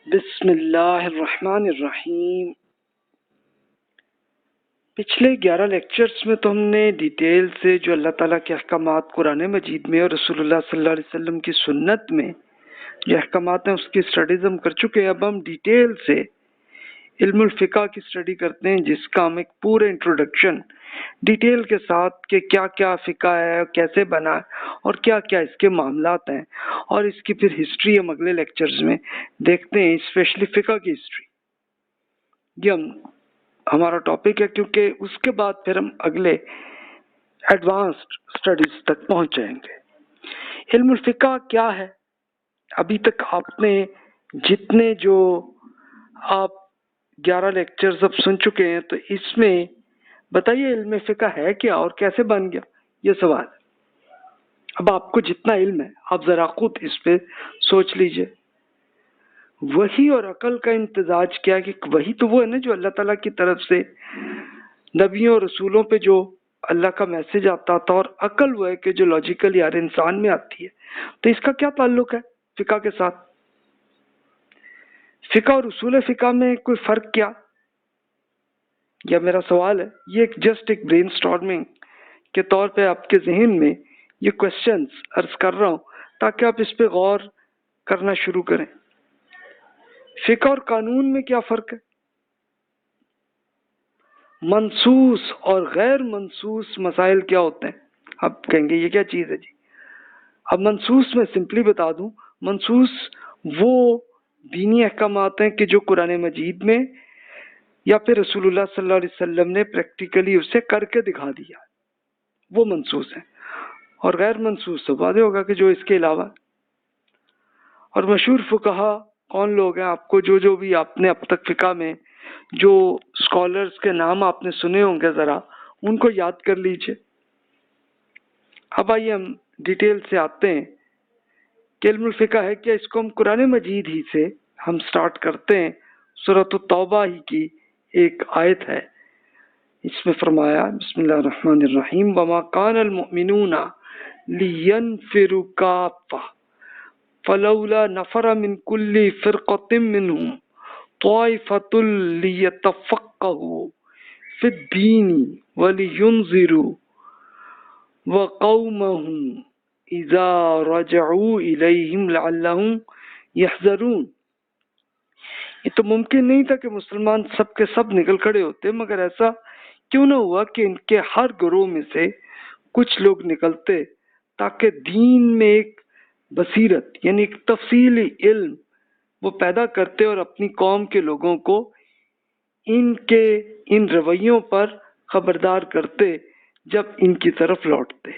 بسم اللہ الرحمن الرحیم۔ پچھلے 11 لیکچرز میں تو ہم نے ڈیٹیل سے جو اللہ تعالیٰ کے احکامات قرآن مجید میں اور رسول اللہ صلی اللہ علیہ وسلم کی سنت میں جو احکامات ہیں اس کی اسٹڈیز ہم کر چکے ہیں۔ اب ہم ڈیٹیل سے علم الفقہ کی اسٹڈی کرتے ہیں، جس کا ہم ایک پورا انٹروڈکشن ڈیٹیل کے ساتھ کہ کیا کیا فقہ ہے، کیسے بنا ہے اور کیا کیا اس کے معاملات ہیں، اور اس کی پھر ہسٹری ہم اگلے لیکچرز میں دیکھتے ہیں، اسپیشلی فقہ کی ہسٹری۔ یہ ہمارا ٹاپک ہے، کیونکہ اس کے بعد پھر ہم اگلے ایڈوانسڈ اسٹڈیز تک پہنچ جائیں گے۔ علم الفقہ کیا ہے؟ ابھی تک آپ نے جتنے جو آپ 11 لیکچرز اب سن چکے ہیں، تو اس میں بتائیے علم فقہ ہے کیا اور کیسے بن گیا، یہ سوال۔ اب آپ کو جتنا علم ہے آپ ذرا خود اس پہ سوچ لیجئے۔ وحی اور عقل کا امتزاج کیا کہ وحی تو وہ ہے نا جو اللہ تعالیٰ کی طرف سے نبیوں اور رسولوں پہ جو اللہ کا میسج آتا تھا، اور عقل وہ ہے کہ جو لاجیکلی ہر انسان میں آتی ہے۔ تو اس کا کیا تعلق ہے فقہ کے ساتھ؟ فقہ اور اصول فقہ میں کوئی فرق کیا؟ یا میرا سوال ہے، یہ جسٹ ایک برین سٹارمنگ کے طور پہ آپ کے ذہن میں یہ کوشچنز عرض کر رہا ہوں تاکہ آپ اس پہ غور کرنا شروع کریں۔ فقہ اور قانون میں کیا فرق ہے؟ منصوص اور غیر منصوص مسائل کیا ہوتے ہیں؟ آپ کہیں گے یہ کیا چیز ہے جی؟ اب منصوص میں سمپلی بتا دوں، منصوص وہ دینی احکامات ہیں کہ جو قرآن مجید میں یا پھر رسول اللہ صلی اللہ علیہ وسلم نے پریکٹیکلی اسے کر کے دکھا دیا، وہ منصوص ہیں۔ اور غیر منصوص تو واضح ہوگا کہ جو اس کے علاوہ۔ اور مشہور فقہا کون لوگ ہیں؟ آپ کو جو بھی آپ نے اب تک فقہ میں جو اسکالرز کے نام آپ نے سنے ہوں گے، ذرا ان کو یاد کر لیجئے۔ اب آئیے ہم ڈیٹیل سے آتے ہیں کہ علم الفقہ ہے کیا۔ اس کو ہم قرآن مجید ہی سے ہم سٹارٹ کرتے ہیں۔ سورۃ التوبہ ہی کی ایک آیت ہے، اس میں فرمایا بسم اللہ الرحمن الرحیم وما کان المؤمنون لینفروا کافہ فلولا نفر من كل فرقة منهم طائفة ليتفقهوا في الدين ولينذروا وقومهم إذا رجعوا إليهم لعلهم يحذرون۔ یہ تو ممکن نہیں تھا کہ مسلمان سب کے سب نکل کھڑے ہوتے، مگر ایسا کیوں نہ ہوا کہ ان کے ہر گروہ میں سے کچھ لوگ نکلتے تاکہ دین میں ایک بصیرت یعنی ایک تفصیلی علم وہ پیدا کرتے اور اپنی قوم کے لوگوں کو ان کے ان رویوں پر خبردار کرتے جب ان کی طرف لوٹتے،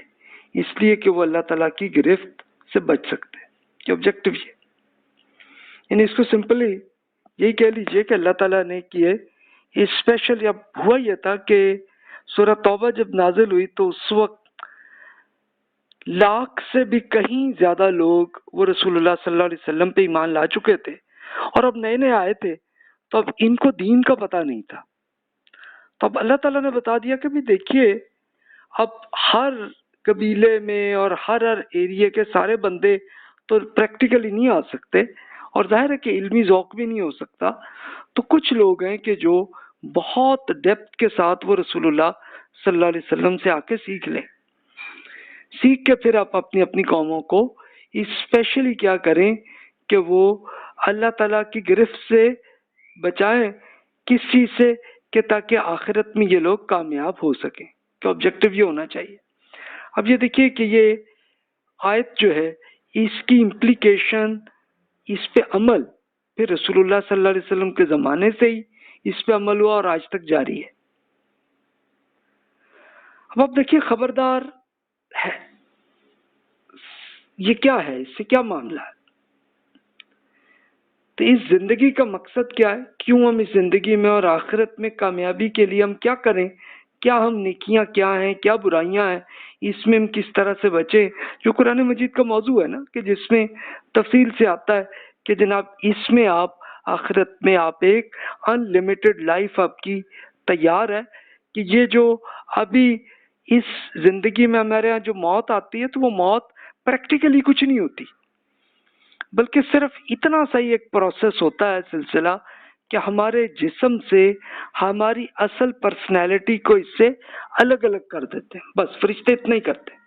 اس لیے کہ وہ اللہ تعالیٰ کی گرفت سے بچ سکتے۔ کہ آبجیکٹو یہ یعنی اس کو سمپلی یہی کہہ لیجئے کہ اللہ تعالیٰ نے کیے اسپیشل۔ اب ہوا یہ تھا کہ سورہ توبہ جب نازل ہوئی تو اس وقت لاکھ سے بھی کہیں زیادہ لوگ وہ رسول اللہ صلی اللہ علیہ وسلم پہ ایمان لا چکے تھے، اور اب نئے نئے آئے تھے، تو اب ان کو دین کا پتہ نہیں تھا۔ تو اب اللہ تعالیٰ نے بتا دیا کہ بھی دیکھیے اب ہر قبیلے میں اور ہر ایریے کے سارے بندے تو پریکٹیکلی نہیں آ سکتے، اور ظاہر ہے کہ علمی ذوق بھی نہیں ہو سکتا، تو کچھ لوگ ہیں کہ جو بہت ڈیپتھ کے ساتھ وہ رسول اللہ صلی اللہ علیہ وسلم سے آ کے سیکھ لیں، سیکھ کے پھر آپ اپنی اپنی قوموں کو اسپیشلی کیا کریں کہ وہ اللہ تعالیٰ کی گرفت سے بچائیں۔ کس چیز سے؟ کہ تاکہ آخرت میں یہ لوگ کامیاب ہو سکیں، کہ آبجیکٹو یہ ہونا چاہیے۔ اب یہ دیکھیے کہ یہ آیت جو ہے اس کی امپلیکیشن، اس پہ عمل پھر رسول اللہ صلی اللہ علیہ وسلم کے زمانے سے ہی اس پہ عمل ہوا اور آج تک جاری ہے۔ اب آپ دیکھیے خبردار ہے، یہ کیا ہے، اس سے کیا معاملہ ہے؟ تو اس زندگی کا مقصد کیا ہے؟ کیوں ہم اس زندگی میں اور آخرت میں کامیابی کے لیے ہم کیا کریں؟ کیا ہم نیکیاں کیا ہیں، کیا برائیاں ہیں، اس میں ہم کس طرح سے بچیں؟ جو قرآن مجید کا موضوع ہے نا، کہ جس میں تفصیل سے آتا ہے کہ جناب اس میں آپ آخرت میں آپ ایک ان لمیٹڈ لائف آپ کی تیار ہے، کہ یہ جو ابھی اس زندگی میں ہمارے یہاں جو موت آتی ہے تو وہ موت پریکٹیکلی کچھ نہیں ہوتی، بلکہ صرف اتنا سا ہی ایک پروسیس ہوتا ہے سلسلہ کہ ہمارے جسم سے ہماری اصل پرسنالٹی کو اس سے الگ الگ کر دیتے ہیں، بس فرشتے اتنا ہی کرتے ہیں۔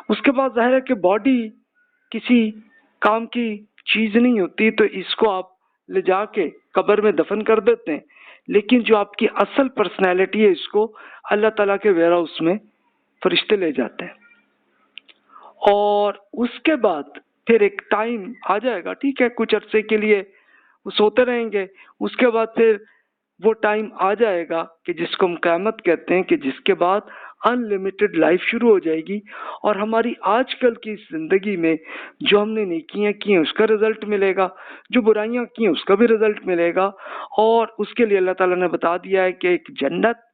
اس کے بعد ظاہر ہے کہ باڈی کسی کام کی چیز نہیں ہوتی، تو اس کو آپ لے جا کے قبر میں دفن کر دیتے ہیں، لیکن جو آپ کی اصل پرسنالٹی ہے اس کو اللہ تعالیٰ کے ویئر ہاؤس میں فرشتے لے جاتے ہیں، اور اس کے بعد پھر ایک ٹائم آ جائے گا، ٹھیک ہے، کچھ عرصے کے لیے وہ سوتے رہیں گے، اس کے بعد پھر وہ ٹائم آ جائے گا کہ جس کو ہم قیامت کہتے ہیں، کہ جس کے بعد ان لمیٹڈ لائف شروع ہو جائے گی، اور ہماری آج کل کی زندگی میں جو ہم نے نیکیاں کی ہیں اس کا رزلٹ ملے گا، جو برائیاں کی ہیں اس کا بھی رزلٹ ملے گا، اور اس کے لیے اللہ تعالیٰ نے بتا دیا ہے کہ ایک جنت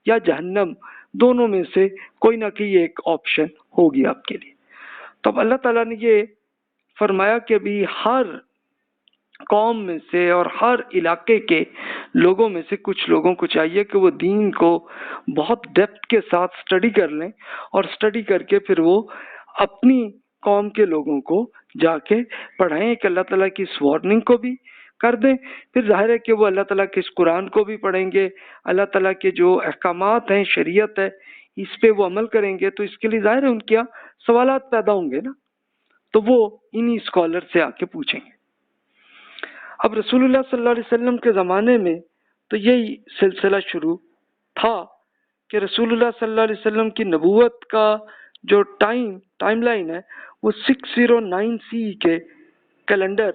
یا جہنم، دونوں میں سے کوئی نہ کوئی ایک آپشن ہوگی آپ کے لیے۔ تو اب اللہ تعالیٰ نے یہ فرمایا کہ بھی ہر قوم میں سے اور ہر علاقے کے لوگوں میں سے کچھ لوگوں کو چاہیے کہ وہ دین کو بہت ڈیپتھ کے ساتھ اسٹڈی کر لیں، اور اسٹڈی کر کے پھر وہ اپنی قوم کے لوگوں کو جا کے پڑھائیں، کہ اللہ تعالیٰ کی اس وارننگ کو بھی کر دیں۔ پھر ظاہر ہے کہ وہ اللہ تعالیٰ کے اس قرآن کو بھی پڑھیں گے، اللہ تعالیٰ کے جو احکامات ہیں، شریعت ہے، اس پہ وہ عمل کریں گے، تو اس کے لیے ظاہر ہے ان کے یہاں سوالات پیدا ہوں گے نا، تو وہ انہی اسکالر سے آ کے پوچھیں گے۔ اب رسول اللہ صلی اللہ علیہ وسلم کے زمانے میں تو یہی سلسلہ شروع تھا کہ رسول اللہ صلی اللہ علیہ وسلم کی نبوت کا جو ٹائم لائن ہے وہ 609 سی کے کیلنڈر،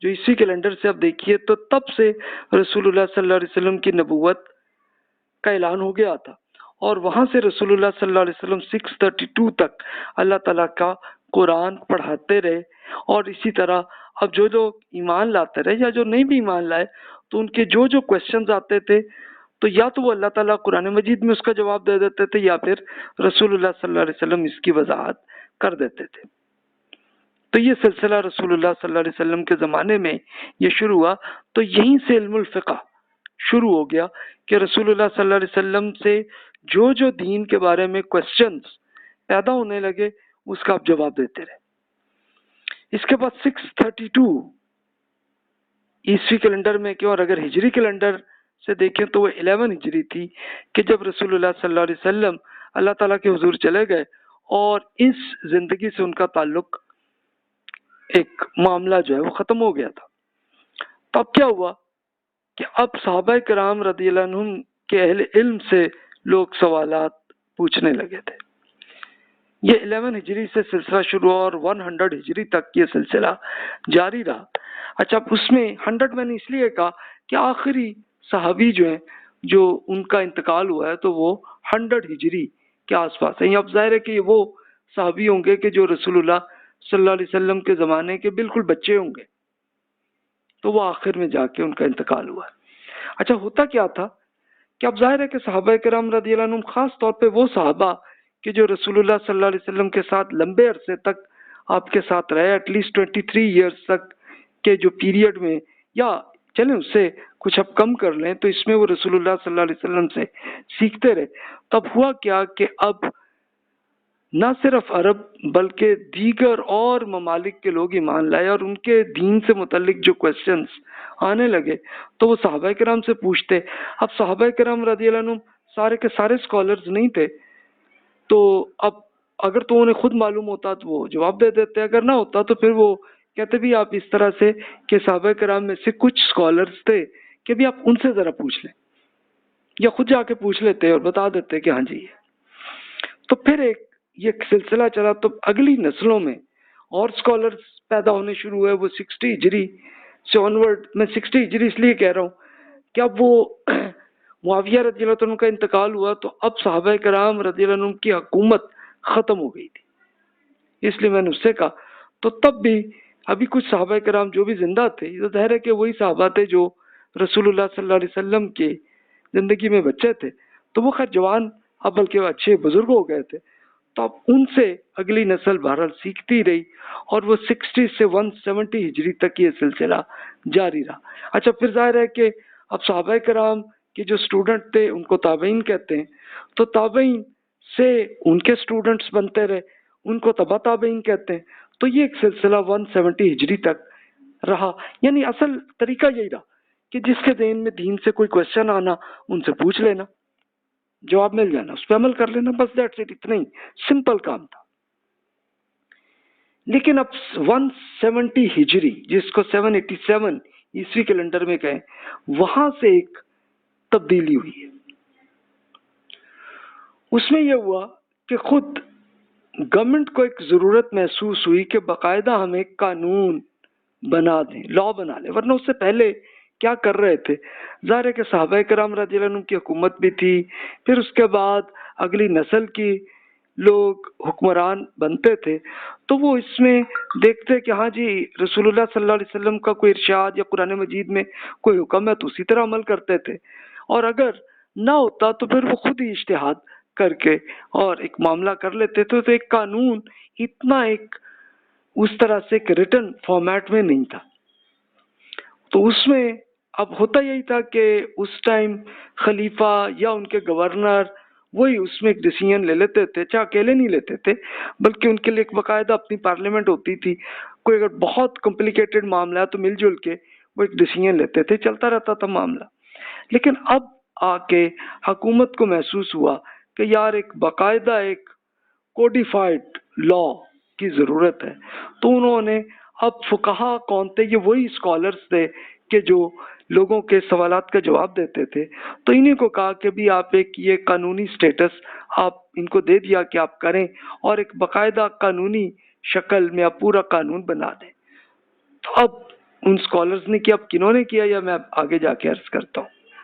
جو اسی کیلنڈر سے آپ دیکھیے تو تب سے رسول اللہ صلی اللہ علیہ وسلم کی نبوت کا اعلان ہو گیا تھا، اور وہاں سے رسول اللہ صلی اللہ علیہ وسلم 632 تک اللہ تعالیٰ کا قرآن پڑھاتے رہے، اور اسی طرح اب جو لوگ ایمان لاتے رہے یا جو نہیں بھی ایمان لائے تو ان کے جو کوشچنز آتے تھے تو یا تو وہ اللہ تعالیٰ قرآن مجید میں اس کا جواب دے دیتے تھے، یا پھر رسول اللہ صلی اللہ علیہ وسلم اس کی وضاحت کر دیتے تھے۔ تو یہ سلسلہ رسول اللہ صلی اللہ علیہ وسلم کے زمانے میں یہ شروع ہوا، تو یہیں سے علم الفقہ شروع ہو گیا کہ رسول اللہ صلی اللہ علیہ وسلم سے جو دین کے بارے میں کوشچنز پیدا ہونے لگے اس کا آپ جواب دیتے رہے۔ اس کے بعد 632 عیسوی کیلنڈر میں کیوں، اور اگر ہجری کیلنڈر سے دیکھیں تو وہ 11 ہجری تھی کہ جب رسول اللہ صلی اللہ علیہ وسلم اللہ تعالیٰ کے حضور چلے گئے، اور اس زندگی سے ان کا تعلق، ایک معاملہ جو ہے وہ ختم ہو گیا تھا۔ تو اب کیا ہوا کہ اب صحابہ کرام رضی اللہ عنہم کے اہل علم سے لوگ سوالات پوچھنے لگے تھے۔ یہ 11 ہجری سے سلسلہ شروع ہوا اور 100 ہجری تک یہ سلسلہ جاری رہا۔ اچھا، اس میں 100 میں نے اس لیے کہا کہ آخری صحابی جو ہیں جو ان کا انتقال ہوا ہے تو وہ 100 ہجری کے آس پاس ہیں۔ اب ظاہر ہے کہ وہ صحابی ہوں گے کہ جو رسول اللہ صلی اللہ علیہ وسلم کے زمانے کے بالکل بچے ہوں گے، تو وہ آخر میں جا کے ان کا انتقال ہوا ہے۔ اچھا، ہوتا کیا تھا کہ اب ظاہر ہے کہ صحابہ کرام رضی اللہ عنہم، خاص طور پہ وہ صحابہ کہ جو رسول اللہ صلی اللہ علیہ وسلم کے ساتھ لمبے عرصے تک آپ کے ساتھ رہے، ایٹ لیسٹ 23 ایئرس تک کے جو پیریڈ میں، یا چلیں اس سے کچھ اب کم کر لیں، تو اس میں وہ رسول اللہ صلی اللہ علیہ وسلم سے سیکھتے رہے۔ تب ہوا کیا کہ اب نہ صرف عرب بلکہ دیگر اور ممالک کے لوگ ایمان لائے، اور ان کے دین سے متعلق جو کوشچنز آنے لگے تو وہ صحابہ کرام سے پوچھتے۔ اب صحابہ کرام رضی اللہ عنہم سارے کے سارے اسکالرز نہیں تھے، تو اب اگر تو انہیں خود معلوم ہوتا تو وہ جواب دے دیتے، اگر نہ ہوتا تو پھر وہ کہتے بھی آپ اس طرح سے کہ صحابہ کرام میں سے کچھ اسکالرز تھے کہ بھی آپ ان سے ذرا پوچھ لیں، یا خود جا کے پوچھ لیتے اور بتا دیتے کہ ہاں جی ہے۔ تو پھر یہ سلسلہ چلا، تو اگلی نسلوں میں اور اسکالرز پیدا ہونے شروع ہوئے، وہ 60 ہجری سے آنورڈ۔ میں 60 ہجری اس لیے کہہ رہا ہوں کہ اب وہ معاویہ رضی اللہ عنہ کا انتقال ہوا تو اب صحابہ کرام رضی اللہ عنہ کی حکومت ختم ہو گئی تھی، اس لیے میں نے اس سے کہا۔ تو تب بھی ابھی کچھ صحابہ کرام جو بھی زندہ تھے، یہ ظاہر ہے کہ وہی صحابہ تھے جو رسول اللہ صلی اللہ علیہ وسلم کے زندگی میں بچے تھے، تو وہ خیر جوان اب بلکہ اچھے بزرگ ہو گئے تھے، تو اب ان سے اگلی نسل بہرحال سیکھتی رہی، اور وہ 60 سے 170 ہجری تک یہ سلسلہ جاری رہا۔ اچھا، پھر ظاہر ہے کہ اب صحابہ کرام کے جو اسٹوڈنٹ تھے ان کو تابعین کہتے ہیں، تو تابعین سے ان کے اسٹوڈنٹس بنتے رہے، ان کو تبع تابعین کہتے ہیں۔ تو یہ ایک سلسلہ 170 ہجری تک رہا. یعنی اصل طریقہ یہی رہا کہ جس کے ذہن میں دین سے کوئی کوشچن آنا ان سے پوچھ لینا, جواب مل جانا, اس پہ عمل کر لینا, بس دیٹس اٹ, اتنا ہی سمپل کام تھا. لیکن اب 170 ہجری جس کو 787 عیسوی کیلنڈر میں کہیں, وہاں سے ایک تبدیلی ہوئی ہے. اس میں یہ ہوا کہ خود گورنمنٹ کو ایک ضرورت محسوس ہوئی کہ باقاعدہ ہم ایک قانون بنا دیں, لا بنا لیں, ورنہ اس سے پہلے کیا کر رہے تھے, ظاہر ہے کہ صحابہ کرام رضی اللہ عنہ کی حکومت بھی تھی, پھر اس کے بعد اگلی نسل کی لوگ حکمران بنتے تھے, تو وہ اس میں دیکھتے کہ ہاں جی رسول اللہ صلی اللہ علیہ وسلم کا کوئی ارشاد یا قرآن مجید میں کوئی حکم ہے تو اسی طرح عمل کرتے تھے, اور اگر نہ ہوتا تو پھر وہ خود ہی اجتہاد کر کے اور ایک معاملہ کر لیتے تھے. تو ایک قانون اتنا ایک اس طرح سے ایک ریٹن فارمیٹ میں نہیں تھا. تو اس میں اب ہوتا یہی تھا کہ اس ٹائم خلیفہ یا ان کے گورنر وہی اس میں ایک ڈیسیژن لے لیتے تھے, چاہے اکیلے نہیں لیتے تھے بلکہ ان کے لیے ایک باقاعدہ اپنی پارلیمنٹ ہوتی تھی. کوئی اگر بہت کمپلیکیٹڈ معاملہ ہے تو مل جل کے وہ ایک ڈیسیژن لیتے تھے, چلتا رہتا تھا معاملہ. لیکن اب آ کے حکومت کو محسوس ہوا کہ یار ایک باقاعدہ ایک کوڈیفائڈ لا کی ضرورت ہے. تو انہوں نے اب فقہا کون تھے, یہ وہی اسکالرس تھے کہ جو لوگوں کے سوالات کا جواب دیتے تھے, تو انہیں کو کہا کہ بھی آپ ایک یہ قانونی سٹیٹس آپ ان کو دے دیا کہ آپ کریں, اور ایک باقاعدہ قانونی شکل میں آپ پورا قانون بنا دیں. تو اب ان اسکالرس نے کیا, اب کنہوں نے کیا, یا میں آگے جا کے عرض کرتا ہوں.